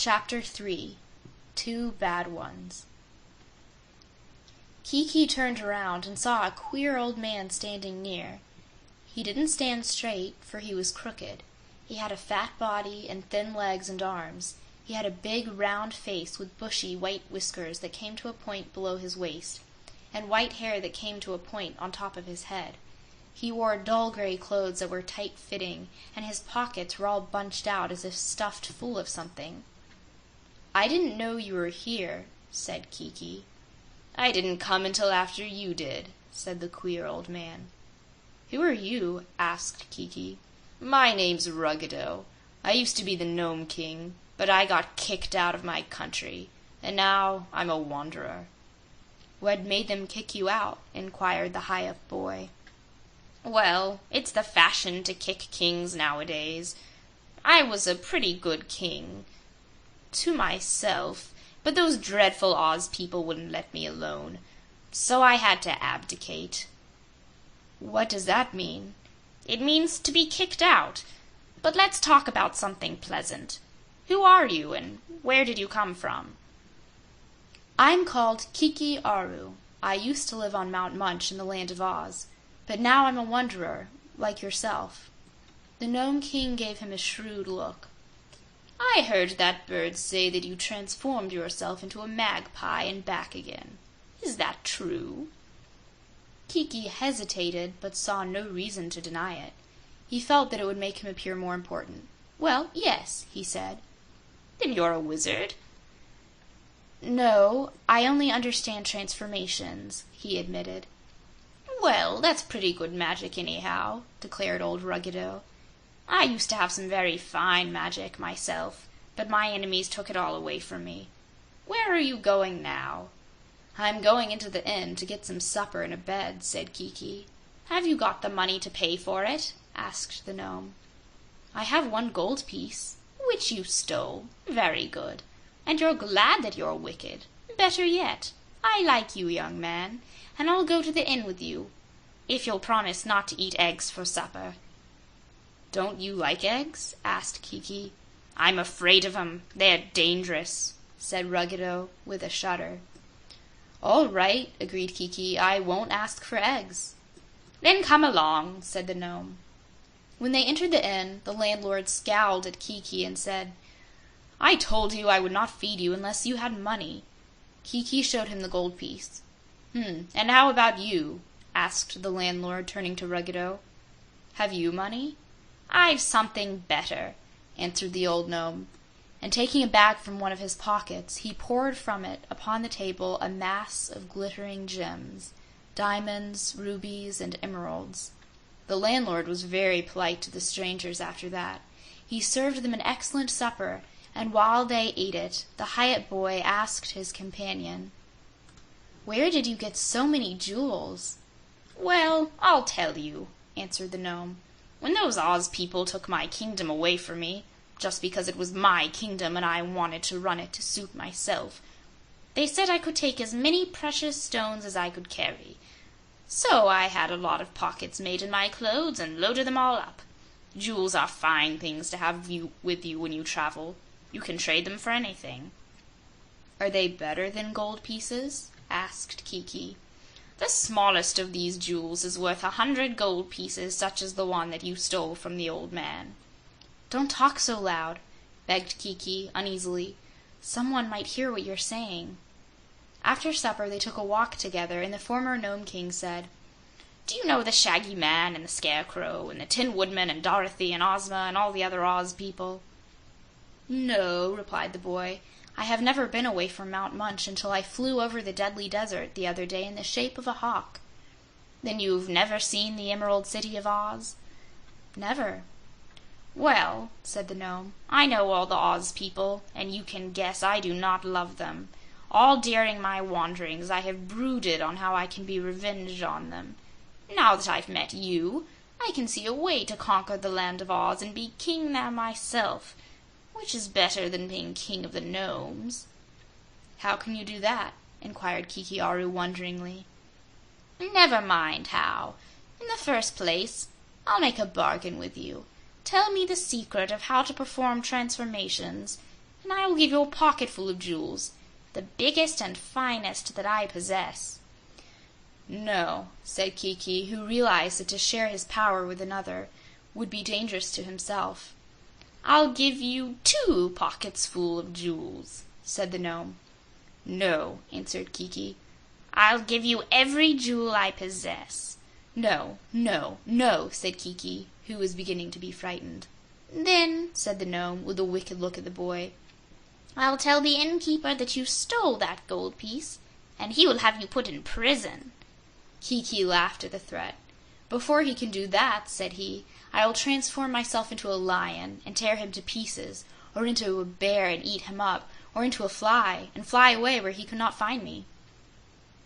Chapter 3 Two Bad Ones. Kiki turned around and saw a queer old man standing near. He didn't stand straight, for he was crooked. He had a fat body and thin legs and arms. He had a big round face with bushy white whiskers that came to a point below his waist, and white hair that came to a point on top of his head. He wore dull gray clothes that were tight-fitting, and his pockets were all bunched out as if stuffed full of something. "I didn't know you were here," said Kiki. "I didn't come until after you did," said the queer old man. "Who are you?" asked Kiki. "My name's Ruggedo. I used to be the Gnome King, but I got kicked out of my country, and now I'm a wanderer." "What made them kick you out?" inquired the high-up boy. "Well, it's the fashion to kick kings nowadays. I was a pretty good king to myself, but those dreadful Oz people wouldn't let me alone, so I had to abdicate." "What does that mean?" "It means to be kicked out. But let's talk about something pleasant. Who are you, and where did you come from?" "I'm called Kiki Aru. I used to live on Mount Munch in the land of Oz, but now I'm a wanderer, like yourself." The Gnome King gave him a shrewd look. "I heard that bird say that you transformed yourself into a magpie and back again. Is that true?" Kiki hesitated, but saw no reason to deny it. He felt that it would make him appear more important. "Well, yes," he said. "Then you're a wizard?" "No, I only understand transformations," he admitted. "Well, that's pretty good magic anyhow," declared old Ruggedo. "I used to have some very fine magic myself, but my enemies took it all away from me. Where are you going now?" "I'm going into the inn to get some supper and a bed," said Kiki. "Have you got the money to pay for it?" asked the gnome. "I have 1 gold piece." "Which you stole. Very good. And you're glad that you're wicked. Better yet. I like you, young man, and I'll go to the inn with you, if you'll promise not to eat eggs for supper." "Don't you like eggs?" asked Kiki. "I'm afraid of 'em. They're dangerous," said Ruggedo, with a shudder. "All right," agreed Kiki. "I won't ask for eggs." "Then come along," said the gnome. When they entered the inn, the landlord scowled at Kiki and said, "I told you I would not feed you unless you had money." Kiki showed him the gold piece. And how about you?" asked the landlord, turning to Ruggedo. "Have you money?" "I've something better," answered the old gnome, and taking a bag from one of his pockets, he poured from it upon the table a mass of glittering gems, diamonds, rubies, and emeralds. The landlord was very polite to the strangers after that. He served them an excellent supper, and while they ate it, the hired boy asked his companion, "Where did you get so many jewels?" "Well, I'll tell you," answered the gnome. "When those Oz people took my kingdom away from me, just because it was my kingdom and I wanted to run it to suit myself, they said I could take as many precious stones as I could carry. So I had a lot of pockets made in my clothes and loaded them all up. Jewels are fine things to have with you when you travel. You can trade them for anything." "Are they better than gold pieces?" asked Kiki. "The smallest of these jewels is worth 100 gold pieces, such as the one that you stole from the old man." "Don't talk so loud," begged Kiki uneasily. "Someone might hear what you're saying." After supper they took a walk together, and the former Gnome King said, "Do you know the Shaggy Man and the Scarecrow and the Tin Woodman and Dorothy and Ozma and all the other Oz people?" "No," replied the boy. "I have never been away from Mount Munch until I flew over the Deadly Desert the other day in the shape of a hawk." "Then you've never seen the Emerald City of Oz?" "Never." "Well," said the gnome, "I know all the Oz people, and you can guess I do not love them. All during my wanderings I have brooded on how I can be revenged on them. Now that I've met you, I can see a way to conquer the land of Oz and be king there myself, which is better than being king of the gnomes." "How can you do that?" inquired Kiki Aru wonderingly. "Never mind how. In the first place, I'll make a bargain with you. Tell me the secret of how to perform transformations, and I will give you a pocketful of jewels, the biggest and finest that I possess." "No," said Kiki, who realized that to share his power with another would be dangerous to himself. "I'll give you 2 pockets full of jewels," said the gnome. "No," answered Kiki. "I'll give you every jewel I possess." "No, no, no," said Kiki, who was beginning to be frightened. "Then," said the gnome, with a wicked look at the boy, "I'll tell the innkeeper that you stole that gold piece, and he will have you put in prison." Kiki laughed at the threat. "Before he can do that," said he, "I will transform myself into a lion and tear him to pieces, or into a bear and eat him up, or into a fly and fly away where he could not find me."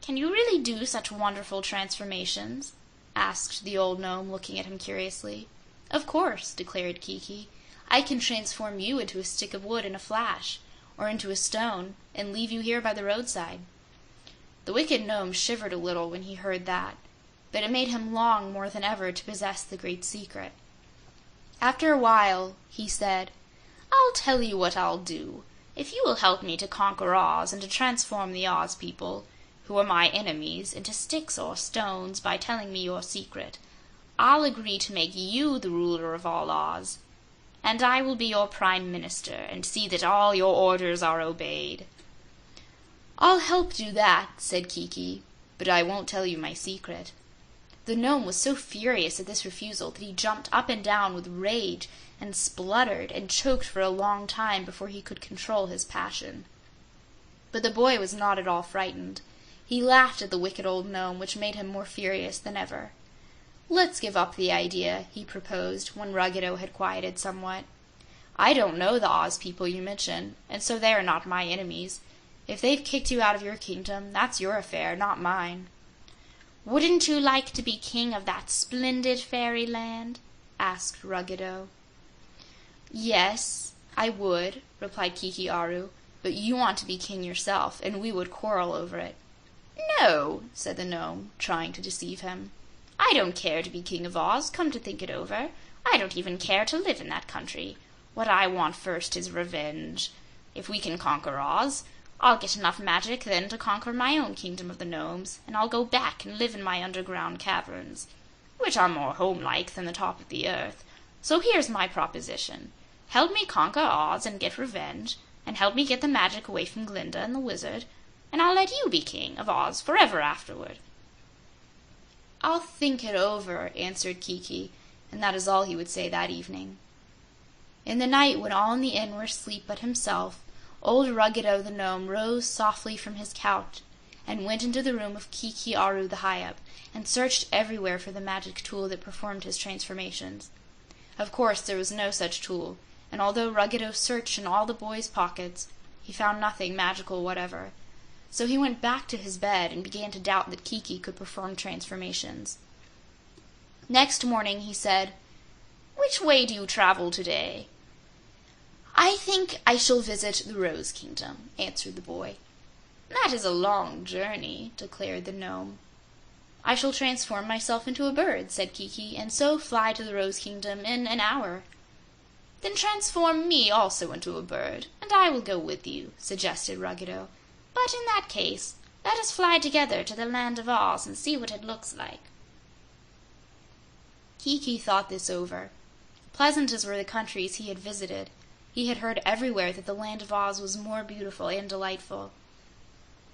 "Can you really do such wonderful transformations?" asked the old gnome, looking at him curiously. "Of course," declared Kiki. "I can transform you into a stick of wood in a flash, or into a stone, and leave you here by the roadside." The wicked gnome shivered a little when he heard that, but it made him long more than ever to possess the great secret. After a while, he said, "I'll tell you what I'll do. If you will help me to conquer Oz and to transform the Oz people, who are my enemies, into sticks or stones by telling me your secret, I'll agree to make you the ruler of all Oz, and I will be your Prime Minister and see that all your orders are obeyed." "I'll help do that," said Kiki, "but I won't tell you my secret." The gnome was so furious at this refusal that he jumped up and down with rage and spluttered and choked for a long time before he could control his passion. But the boy was not at all frightened. He laughed at the wicked old gnome, which made him more furious than ever. "Let's give up the idea," he proposed, when Ruggedo had quieted somewhat. "I don't know the Oz people you mention, and so they are not my enemies. If they've kicked you out of your kingdom, that's your affair, not mine." "Wouldn't you like to be king of that splendid fairyland?" asked Ruggedo. "Yes, I would," replied Kiki Aru, "but you want to be king yourself, and we would quarrel over it." "No," said the gnome, trying to deceive him. "I don't care to be king of Oz, come to think it over. I don't even care to live in that country. What I want first is revenge. If we can conquer Oz, I'll get enough magic then to conquer my own kingdom of the gnomes, and I'll go back and live in my underground caverns, which are more homelike than the top of the earth. So here's my proposition. Help me conquer Oz and get revenge, and help me get the magic away from Glinda and the wizard, and I'll let you be king of Oz forever afterward." "I'll think it over," answered Kiki, and that is all he would say that evening. In the night, when all in the inn were asleep but himself, old Ruggedo the gnome rose softly from his couch and went into the room of Kiki Aru the Hyup and searched everywhere for the magic tool that performed his transformations. Of course there was no such tool, and although Ruggedo searched in all the boy's pockets, he found nothing magical whatever. So he went back to his bed and began to doubt that Kiki could perform transformations. Next morning he said, "Which way do you travel today?" "I think I shall visit the Rose Kingdom," answered the boy. "That is a long journey," declared the gnome. "I shall transform myself into a bird," said Kiki, "and so fly to the Rose Kingdom in an hour." "Then transform me also into a bird, and I will go with you," suggested Ruggedo. "But in that case, let us fly together to the Land of Oz and see what it looks like." Kiki thought this over. Pleasant as were the countries he had visited, he had heard everywhere that the Land of Oz was more beautiful and delightful.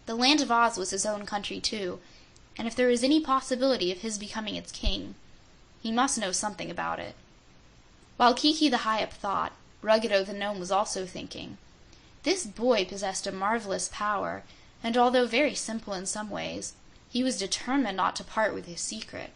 The Land of Oz was his own country, too, and if there was any possibility of his becoming its king, he must know something about it. While Kiki the Hyup thought, Ruggedo the gnome was also thinking. This boy possessed a marvelous power, and although very simple in some ways, he was determined not to part with his secret.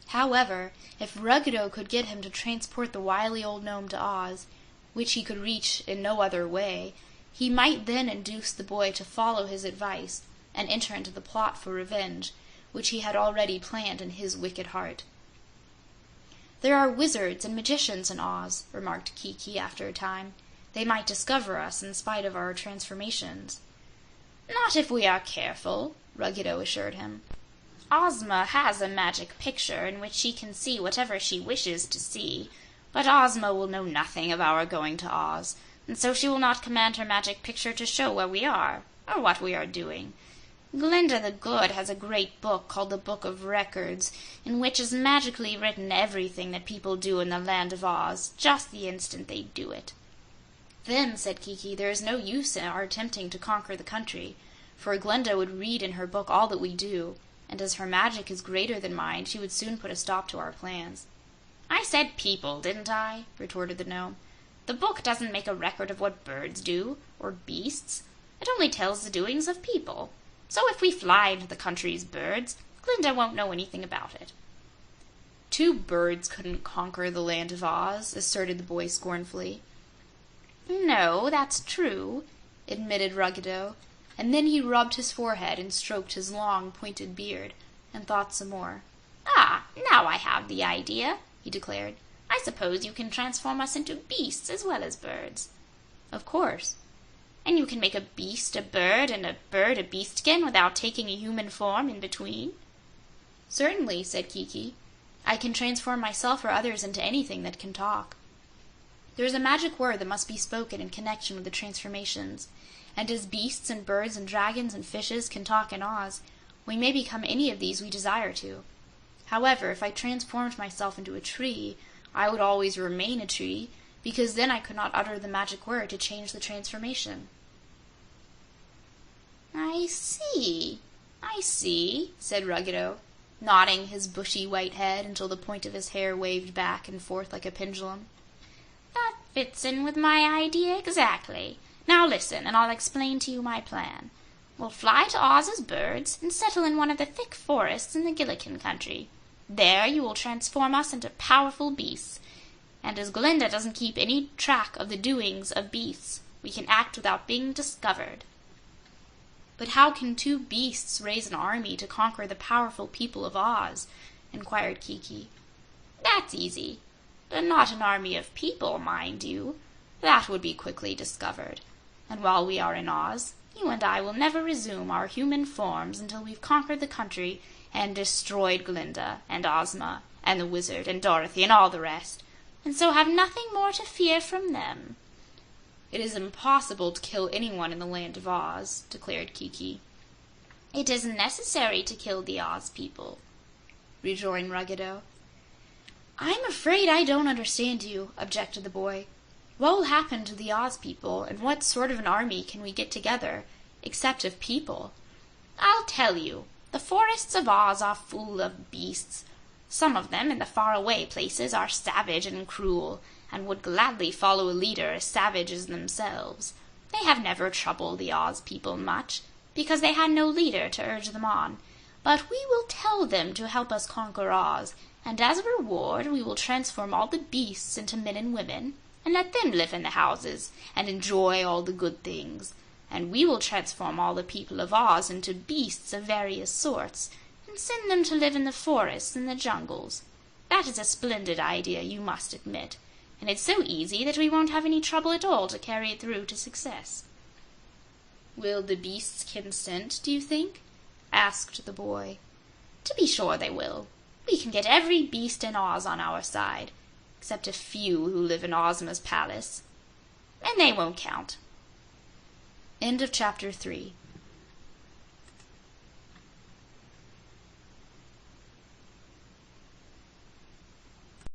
However, if Ruggedo could get him to transport the wily old gnome to Oz, which he could reach in no other way, he might then induce the boy to follow his advice and enter into the plot for revenge, which he had already planned in his wicked heart. "There are wizards and magicians in Oz," remarked Kiki after a time. "They might discover us in spite of our transformations." "Not if we are careful," Ruggedo assured him. "Ozma has a magic picture in which she can see whatever she wishes to see, but Ozma will know nothing of our going to Oz, and so she will not command her magic picture to show where we are, or what we are doing. Glinda the Good has a great book called the Book of Records, in which is magically written everything that people do in the Land of Oz, just the instant they do it." "Then," said Kiki, "there is no use in our attempting to conquer the country, for Glinda would read in her book all that we do, and as her magic is greater than mine, she would soon put a stop to our plans." "I said people, didn't I?" retorted the gnome. "The book doesn't make a record of what birds do, or beasts. It only tells the doings of people. So if we fly into the country's birds, Glinda won't know anything about it." "Two birds couldn't conquer the Land of Oz," asserted the boy scornfully. "No, that's true," admitted Ruggedo, and then he rubbed his forehead and stroked his long, pointed beard, and thought some more. "Ah, now I have the idea," he declared. "I suppose you can transform us into beasts as well as birds." "Of course." "And you can make a beast a bird and a bird a beast again without taking a human form in between?" "Certainly," said Kiki. "I can transform myself or others into anything that can talk. There is a magic word that must be spoken in connection with the transformations, and as beasts and birds and dragons and fishes can talk in Oz, we may become any of these we desire to. However, if I transformed myself into a tree, I would always remain a tree, because then I could not utter the magic word to change the transformation." I see," said Ruggedo, nodding his bushy white head until the point of his hair waved back and forth like a pendulum. "That fits in with my idea exactly. Now listen, and I'll explain to you my plan. We'll fly to Oz as birds and settle in one of the thick forests in the Gillikin country. There you will transform us into powerful beasts, and as Glinda doesn't keep any track of the doings of beasts, we can act without being discovered." "But how can two beasts raise an army to conquer the powerful people of Oz?" inquired Kiki. "That's easy. But not an army of people, mind you. That would be quickly discovered. And while we are in Oz, you and I will never resume our human forms until we've conquered the country and destroyed Glinda and Ozma and the Wizard and Dorothy and all the rest, and so have nothing more to fear from them." "It is impossible to kill anyone in the Land of Oz," declared Kiki. "It isn't necessary to kill the Oz people," rejoined Ruggedo. "I'm afraid I don't understand you," objected the boy. "What will happen to the Oz people, and what sort of an army can we get together, except of people?" "I'll tell you. The forests of Oz are full of beasts. Some of them in the far-away places are savage and cruel, and would gladly follow a leader as savage as themselves. They have never troubled the Oz people much, because they had no leader to urge them on. But we will tell them to help us conquer Oz, and as a reward we will transform all the beasts into men and women, and let them live in the houses and enjoy all the good things. And we will transform all the people of Oz into beasts of various sorts, and send them to live in the forests and the jungles. That is a splendid idea, you must admit, and it's so easy that we won't have any trouble at all to carry it through to success." "Will the beasts consent, do you think?" asked the boy. "To be sure they will. We can get every beast in Oz on our side, except a few who live in Ozma's palace, and they won't count." End of chapter 3.